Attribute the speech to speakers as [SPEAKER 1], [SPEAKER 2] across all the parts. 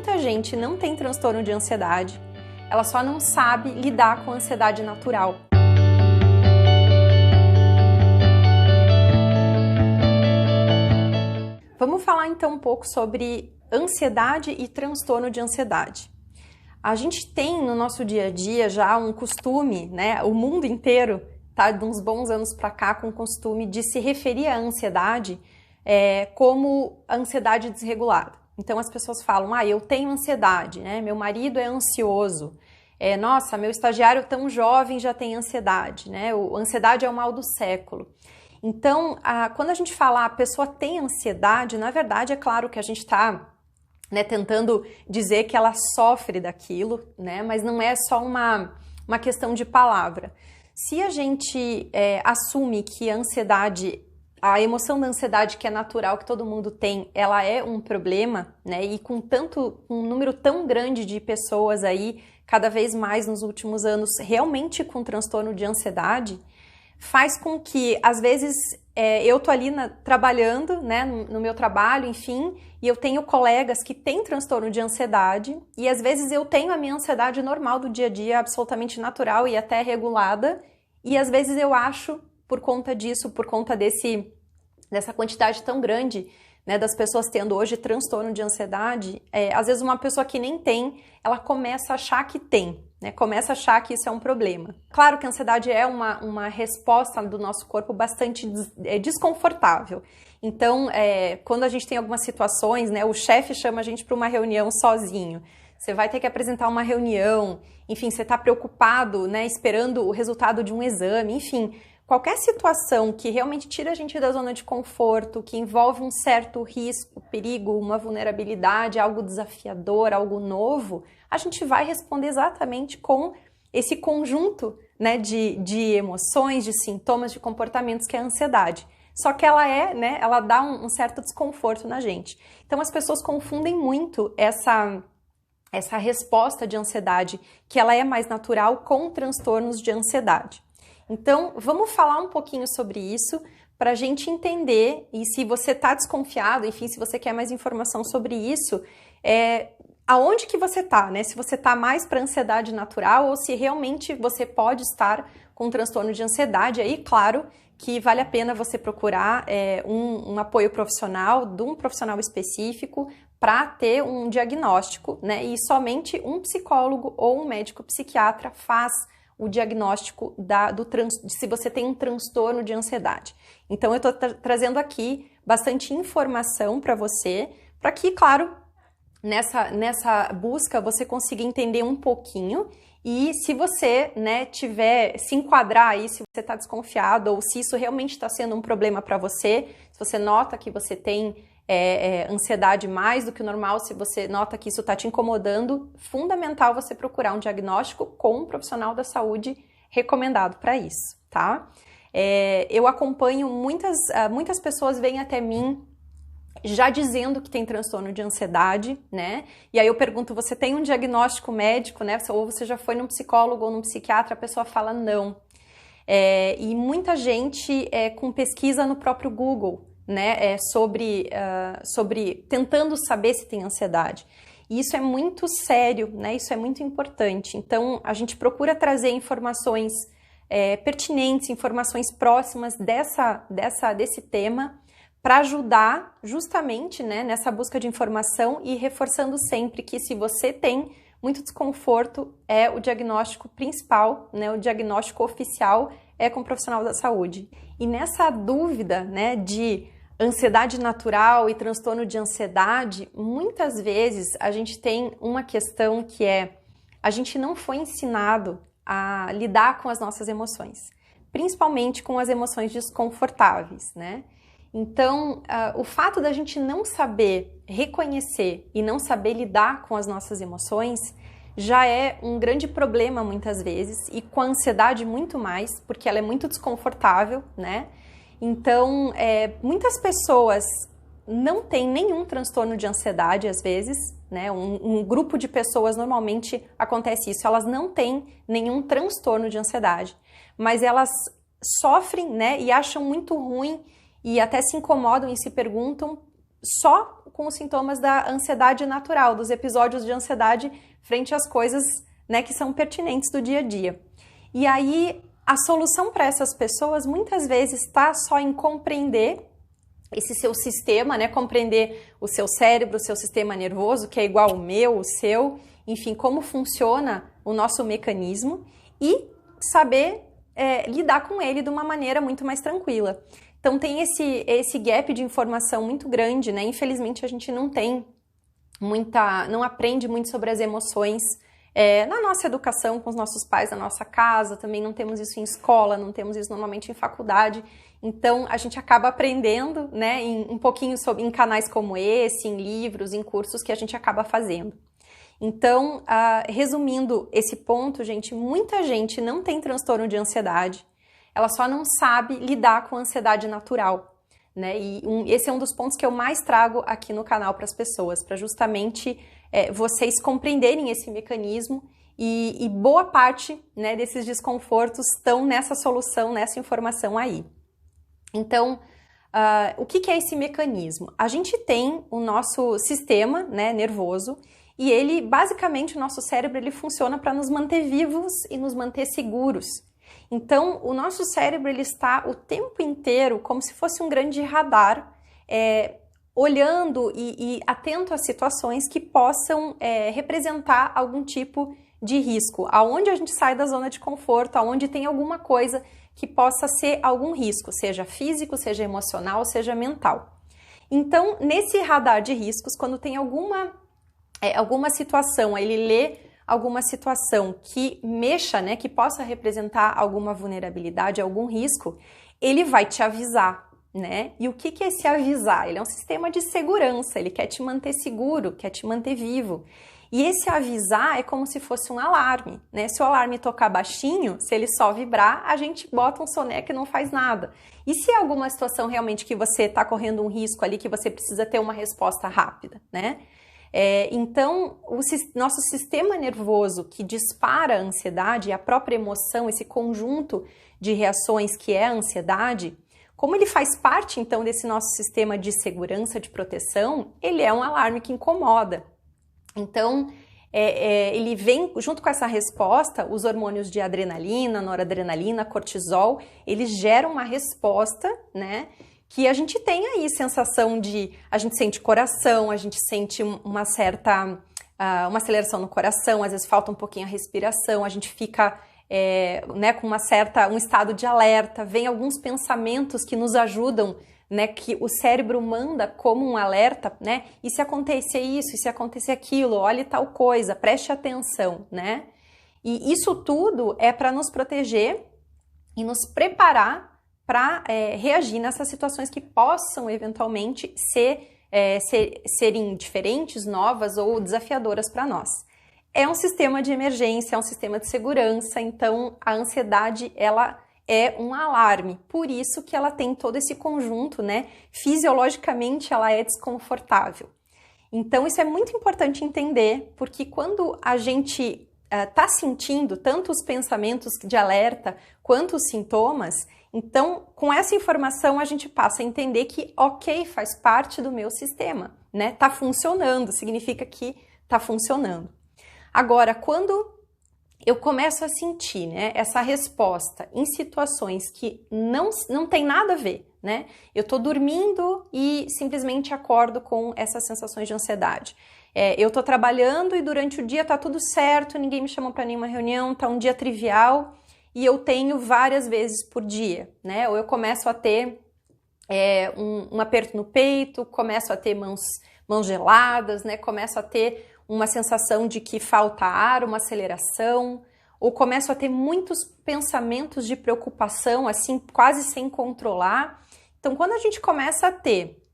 [SPEAKER 1] muita gente não tem transtorno de ansiedade, ela só não sabe lidar com a ansiedade natural. Vamos falar então um pouco sobre ansiedade e transtorno de ansiedade. A gente tem no nosso dia a dia já um costume, né? O mundo inteiro tá de uns bons anos para cá com o costume de se referir à ansiedade como ansiedade desregulada. Então as pessoas falam, eu tenho ansiedade, né? Meu marido é ansioso. Nossa, meu estagiário tão jovem já tem ansiedade, né? Ansiedade é o mal do século. Então, quando a gente fala a pessoa tem ansiedade, na verdade é claro que a gente está tentando dizer que ela sofre daquilo, né? Mas não é só uma questão de palavra. Se a gente assume que a ansiedade, a emoção da ansiedade que é natural, que todo mundo tem, ela é um problema, né? E com um número tão grande de pessoas aí, cada vez mais nos últimos anos, realmente com transtorno de ansiedade, faz com que, às vezes, eu tô ali trabalhando, né, no meu trabalho, enfim, e eu tenho colegas que têm transtorno de ansiedade, e às vezes eu tenho a minha ansiedade normal do dia a dia, absolutamente natural e até regulada, e às vezes eu acho, por conta disso, por conta dessa quantidade tão grande, né, das pessoas tendo hoje transtorno de ansiedade, às vezes uma pessoa que nem tem, ela começa a achar que tem, né, começa a achar que isso é um problema. Claro que a ansiedade é uma resposta do nosso corpo bastante desconfortável. Então, quando a gente tem algumas situações, né, o chefe chama a gente para uma reunião sozinho, você vai ter que apresentar uma reunião, enfim, você está preocupado, né, esperando o resultado de um exame, enfim, qualquer situação que realmente tira a gente da zona de conforto, que envolve um certo risco, perigo, uma vulnerabilidade, algo desafiador, algo novo, a gente vai responder exatamente com esse conjunto, né, de emoções, de sintomas, de comportamentos que é a ansiedade. Só que ela dá um certo desconforto na gente. Então as pessoas confundem muito essa resposta de ansiedade, que ela é mais natural, com transtornos de ansiedade. Então, vamos falar um pouquinho sobre isso para a gente entender, e se você está desconfiado, enfim, se você quer mais informação sobre isso, aonde que você está, né? Se você está mais para ansiedade natural ou se realmente você pode estar com transtorno de ansiedade, aí, claro, que vale a pena você procurar um apoio profissional, de um profissional específico, para ter um diagnóstico, né? E somente um psicólogo ou um médico psiquiatra faz o diagnóstico se você tem um transtorno de ansiedade. Então, eu estou trazendo aqui bastante informação para você, para que, claro, nessa busca você consiga entender um pouquinho e se você, né, se enquadrar aí, se você está desconfiado ou se isso realmente está sendo um problema para você, se você nota que você tem ansiedade mais do que o normal, se você nota que isso está te incomodando, fundamental você procurar um diagnóstico com um profissional da saúde recomendado para isso, tá? Eu acompanho muitas pessoas vêm até mim já dizendo que tem transtorno de ansiedade, né? E aí eu pergunto, você tem um diagnóstico médico, né? Ou você já foi num psicólogo ou num psiquiatra? A pessoa fala não. E muita gente com pesquisa no próprio Google, né, sobre tentando saber se tem ansiedade. E isso é muito sério, né, isso é muito importante. Então, a gente procura trazer informações pertinentes, informações próximas desse tema, para ajudar justamente, né, nessa busca de informação e reforçando sempre que se você tem muito desconforto, o diagnóstico principal, né, o diagnóstico oficial com um profissional da saúde. E nessa dúvida, né, de ansiedade natural e transtorno de ansiedade, muitas vezes a gente tem uma questão que a gente não foi ensinado a lidar com as nossas emoções, principalmente com as emoções desconfortáveis, né? Então, o fato da gente não saber reconhecer e não saber lidar com as nossas emoções já é um grande problema muitas vezes, e com a ansiedade muito mais, porque ela é muito desconfortável, né? Então, muitas pessoas não têm nenhum transtorno de ansiedade, às vezes, né? Um grupo de pessoas, normalmente, acontece isso. Elas não têm nenhum transtorno de ansiedade, mas elas sofrem, né? E acham muito ruim e até se incomodam e se perguntam só com os sintomas da ansiedade natural, dos episódios de ansiedade frente às coisas, né, que são pertinentes do dia a dia. E aí, a solução para essas pessoas muitas vezes está só em compreender esse seu sistema, né, compreender o seu cérebro, o seu sistema nervoso, que é igual ao meu, o seu, enfim, como funciona o nosso mecanismo e saber lidar com ele de uma maneira muito mais tranquila. Então tem esse gap de informação muito grande, né? Infelizmente a gente não aprende muito sobre as emoções na nossa educação com os nossos pais, na nossa casa, também não temos isso em escola, não temos isso normalmente em faculdade. Então a gente acaba aprendendo, né, um pouquinho em canais como esse, em livros, em cursos que a gente acaba fazendo. Então, resumindo esse ponto, gente, muita gente não tem transtorno de ansiedade, ela só não sabe lidar com a ansiedade natural, né? E esse é um dos pontos que eu mais trago aqui no canal para as pessoas, para justamente vocês compreenderem esse mecanismo e boa parte, né, desses desconfortos estão nessa solução, nessa informação aí. Então, o que é esse mecanismo? A gente tem o nosso sistema, né, nervoso, e ele, basicamente, o nosso cérebro, ele funciona para nos manter vivos e nos manter seguros. Então, o nosso cérebro, ele está o tempo inteiro como se fosse um grande radar, olhando e atento a situações que possam representar algum tipo de risco. Aonde a gente sai da zona de conforto, aonde tem alguma coisa que possa ser algum risco, seja físico, seja emocional, seja mental. Então, nesse radar de riscos, quando tem alguma situação, ele lê alguma situação que mexa, né, que possa representar alguma vulnerabilidade, algum risco, ele vai te avisar, né? E o que é esse avisar? Ele é um sistema de segurança, ele quer te manter seguro, quer te manter vivo. E esse avisar é como se fosse um alarme, né? Se o alarme tocar baixinho, se ele só vibrar, a gente bota um soneca e não faz nada. E se é alguma situação realmente que você está correndo um risco ali, que você precisa ter uma resposta rápida, né? Então, o nosso sistema nervoso que dispara a ansiedade, a própria emoção, esse conjunto de reações que é a ansiedade, como ele faz parte, então, desse nosso sistema de segurança, de proteção, ele é um alarme que incomoda. Então, ele vem, junto com essa resposta, os hormônios de adrenalina, noradrenalina, cortisol, eles geram uma resposta, né? Que a gente tem aí sensação a gente sente coração, a gente sente uma certa, uma aceleração no coração, às vezes falta um pouquinho a respiração, a gente fica né, com um estado de alerta, vem alguns pensamentos que nos ajudam, né, que o cérebro manda como um alerta, né, e se acontecer isso, e se acontecer aquilo, olhe tal coisa, preste atenção, né, e isso tudo é para nos proteger e nos preparar para reagir nessas situações que possam eventualmente serem diferentes, novas ou desafiadoras para nós. É um sistema de emergência, é um sistema de segurança, então a ansiedade ela é um alarme, por isso que ela tem todo esse conjunto, né? Fisiologicamente ela é desconfortável. Então isso é muito importante entender, porque quando a gente está sentindo tanto os pensamentos de alerta quanto os sintomas, então, com essa informação, a gente passa a entender que, ok, faz parte do meu sistema, né? Tá funcionando, significa que tá funcionando. Agora, quando eu começo a sentir, né, essa resposta em situações que não tem nada a ver, né? Eu tô dormindo e simplesmente acordo com essas sensações de ansiedade. Eu tô trabalhando e durante o dia tá tudo certo, ninguém me chamou para nenhuma reunião, tá um dia trivial, e eu tenho várias vezes por dia, né? Ou eu começo a ter um aperto no peito, começo a ter mãos geladas, né? Começo a ter uma sensação de que falta ar, uma aceleração, ou começo a ter muitos pensamentos de preocupação, assim, quase sem controlar. Então, quando a gente começa a ter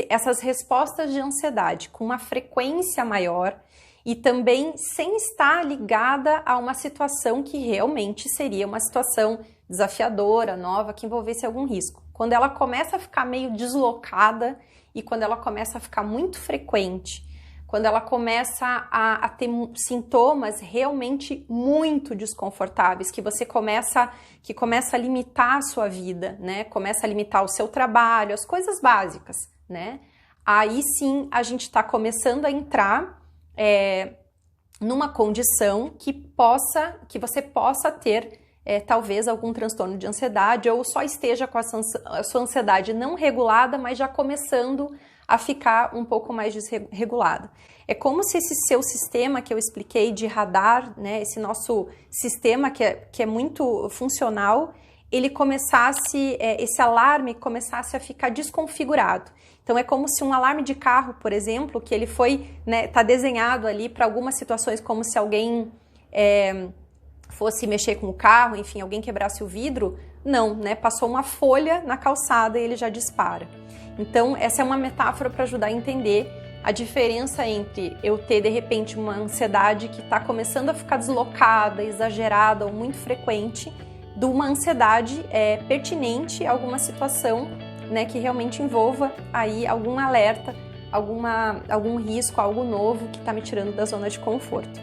[SPEAKER 1] essas respostas de ansiedade com uma frequência maior, e também sem estar ligada a uma situação que realmente seria uma situação desafiadora, nova, que envolvesse algum risco. Quando ela começa a ficar meio deslocada e quando ela começa a ficar muito frequente, quando ela começa a ter sintomas realmente muito desconfortáveis, que começa a limitar a sua vida, né? Começa a limitar o seu trabalho, as coisas básicas, né? Aí sim a gente está começando a entrar numa condição que você possa ter talvez algum transtorno de ansiedade ou só esteja com a sua ansiedade não regulada, mas já começando a ficar um pouco mais desregulada. É como se esse seu sistema que eu expliquei de radar, né, esse nosso sistema que é muito funcional, ele começasse, esse alarme começasse a ficar desconfigurado. Então é como se um alarme de carro, por exemplo, que ele foi, né, tá desenhado ali para algumas situações, como se alguém fosse mexer com o carro, enfim, alguém quebrasse o vidro. Não, né? Passou uma folha na calçada e ele já dispara. Então, essa é uma metáfora para ajudar a entender a diferença entre eu ter, de repente, uma ansiedade que está começando a ficar deslocada, exagerada ou muito frequente, de uma ansiedade pertinente a alguma situação, né, que realmente envolva aí algum alerta, algum risco, algo novo que está me tirando da zona de conforto.